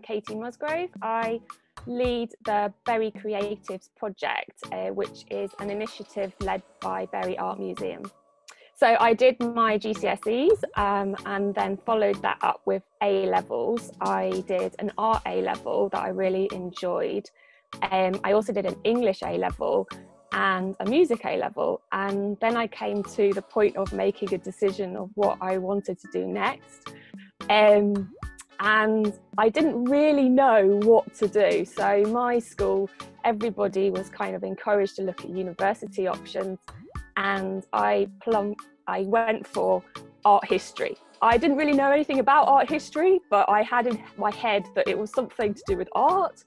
Katie Musgrove. I lead the Bury Creatives project, which is an initiative led by Bury Art Museum. So I did my GCSEs and then followed that up with A-levels. I did an art A-level that I really enjoyed. I also did an English A-level and a music A-level, and then I came to the point of making a decision of what I wanted to do next. And I didn't really know what to do. So my school, everybody was kind of encouraged to look at university options, and I went for art history. I didn't really know anything about art history, but I had in my head that it was something to do with art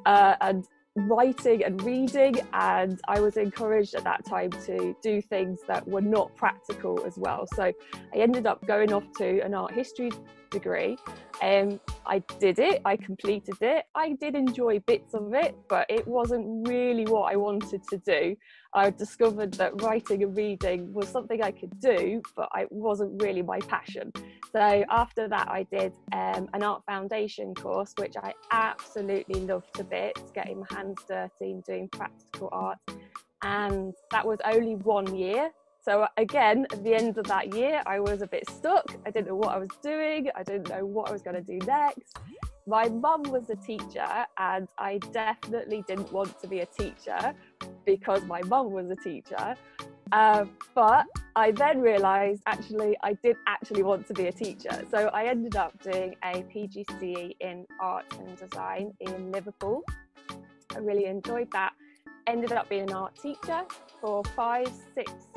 and writing and reading, and I was encouraged at that time to do things that were not practical as well. So I ended up going off to an art history degree. I did it, I completed it. I did enjoy bits of it, but it wasn't really what I wanted to do. I discovered that writing and reading was something I could do, but it wasn't really my passion. So after that, I did an art foundation course, which I absolutely loved to bits, getting my hands dirty and doing practical art. And that was only 1 year. So again, at the end of that year, I was a bit stuck. I didn't know what I was doing. I didn't know what I was going to do next. My mum was a teacher, and I definitely didn't want to be a teacher because my mum was a teacher. But I then realised actually I did actually want to be a teacher. So I ended up doing a PGCE in art and design in Liverpool. I really enjoyed that. Ended up being an art teacher for 5-6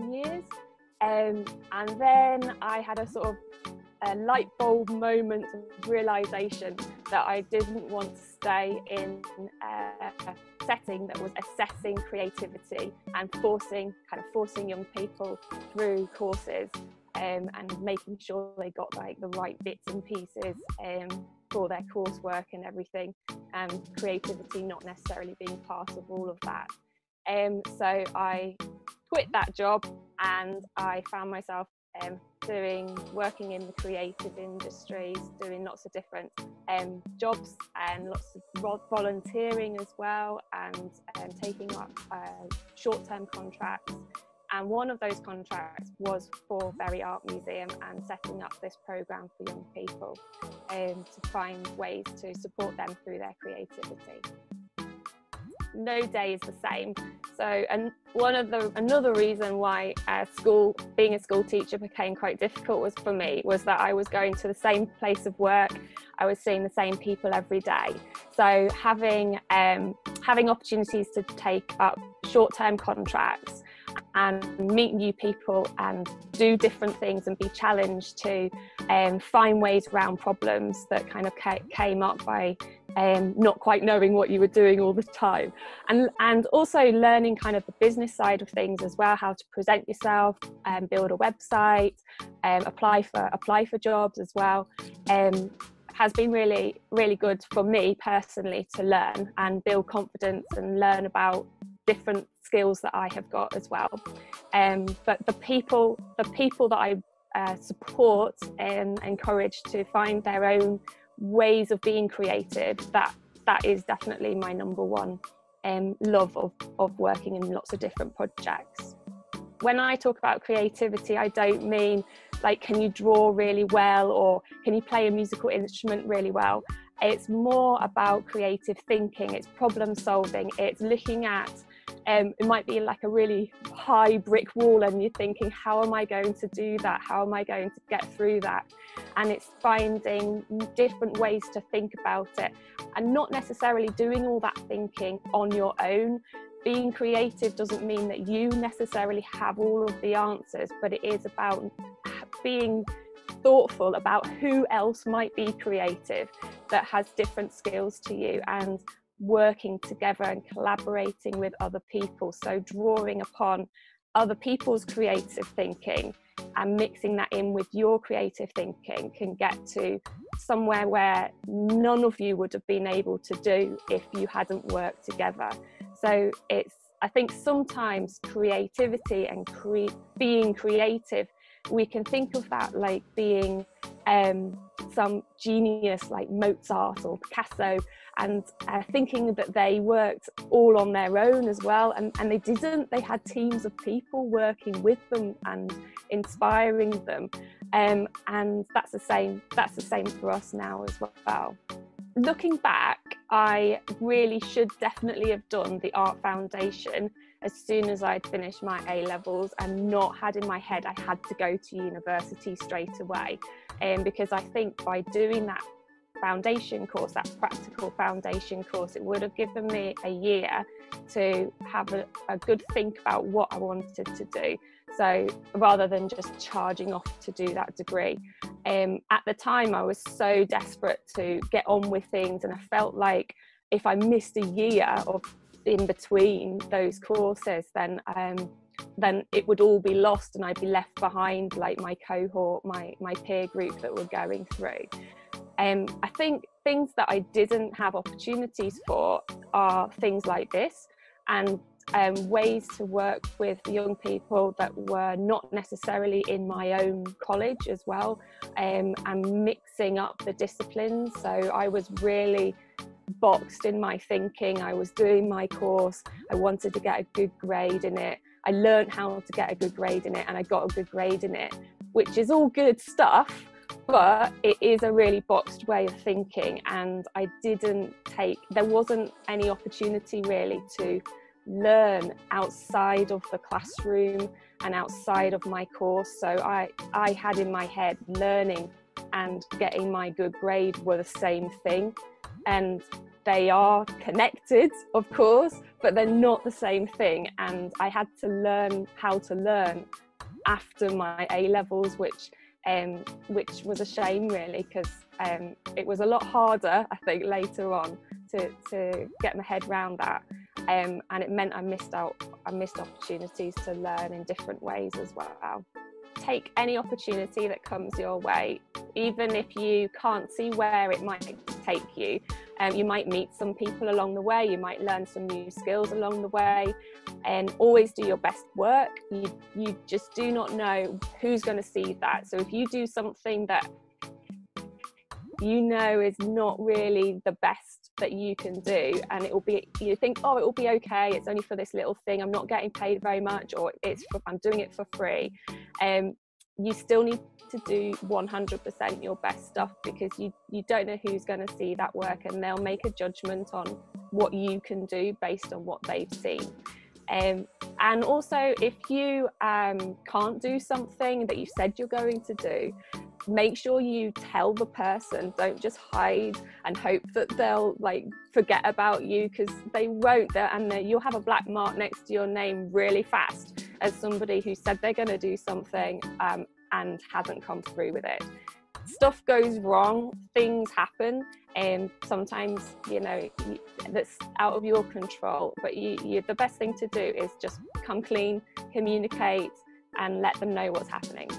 years, and then I had a sort of a light bulb moment of realisation that I didn't want to stay in a setting that was assessing creativity and forcing young people through courses and making sure they got like the right bits and pieces for their coursework and everything, and creativity not necessarily being part of all of that. So I quit that job, and I found myself working in the creative industries, doing lots of different jobs and lots of volunteering as well, and taking up short-term contracts. And one of those contracts was for Bury Art Museum and setting up this programme for young people to find ways to support them through their creativity. No day is the same. So, and another reason why being a school teacher became quite difficult was that I was going to the same place of work. I was seeing the same people every day. So having opportunities to take up short-term contracts and meet new people and do different things and be challenged to find ways around problems that kind of came up by not quite knowing what you were doing all the time, and also learning kind of the business side of things as well, how to present yourself, build a website, apply for jobs as well, has been really, really good for me personally to learn and build confidence and learn about different skills that I have got as well. But the people that I support and encourage to find their own ways of being creative, that is definitely my number one love of working in lots of different projects. When I talk about creativity, I don't mean like, can you draw really well or can you play a musical instrument really well? It's more about creative thinking, it's problem solving, it's looking at it might be like a really high brick wall and you're thinking, how am I going to do that? How am I going to get through that? And it's finding different ways to think about it and not necessarily doing all that thinking on your own. Being creative doesn't mean that you necessarily have all of the answers, but it is about being thoughtful about who else might be creative that has different skills to you, and working together and collaborating with other people. So drawing upon other people's creative thinking and mixing that in with your creative thinking can get to somewhere where none of you would have been able to do if you hadn't worked together. So I think sometimes creativity and being creative, we can think of that like being some genius like Mozart or Picasso, and thinking that they worked all on their own as well, and they didn't. They had teams of people working with them and inspiring them, and that's the same for us now as well. Looking back, I really should definitely have done the art foundation as soon as I'd finished my A-levels, and not had in my head I had to go to university straight away, because I think by doing that foundation course, that practical foundation course, it would have given me a year to have a good think about what I wanted to do. So rather than just charging off to do that degree, at the time I was so desperate to get on with things, and I felt like if I missed a year of in between those courses, then it would all be lost, and I'd be left behind like my cohort, my peer group that were going through. I think things that I didn't have opportunities for are things like this, and ways to work with young people that were not necessarily in my own college as well, and mixing up the disciplines. So I was really boxed in my thinking. I was doing my course, I wanted to get a good grade in it, I learned how to get a good grade in it, and I got a good grade in it, which is all good stuff, but it is a really boxed way of thinking, and there wasn't any opportunity really to learn outside of the classroom and outside of my course. So I had in my head learning and getting my good grade were the same thing, and they are connected, of course, but they're not the same thing. And I had to learn how to learn after my A-levels, which was a shame really, because it was a lot harder, I think, later on to get my head around that, and it meant I missed opportunities to learn in different ways as well. Take any opportunity that comes your way, even if you can't see where it might take you. You might meet some people along the way, you might learn some new skills along the way, and always do your best work. You just do not know who's going to see that. So if you do something that you know is not really the best that you can do, and you think, oh, it will be okay, it's only for this little thing, I'm not getting paid very much, or I'm doing it for free, you still need to do 100% your best stuff, because you don't know who's going to see that work, and they'll make a judgment on what you can do based on what they've seen. And also, if you can't do something that you said you're going to do, make sure you tell the person. Don't just hide and hope that they'll forget about you, because they won't, and you'll have a black mark next to your name really fast as somebody who said they're going to do something and hasn't come through with it. Stuff goes wrong, things happen, and sometimes that's out of your control, but the best thing to do is just come clean, communicate, and let them know what's happening.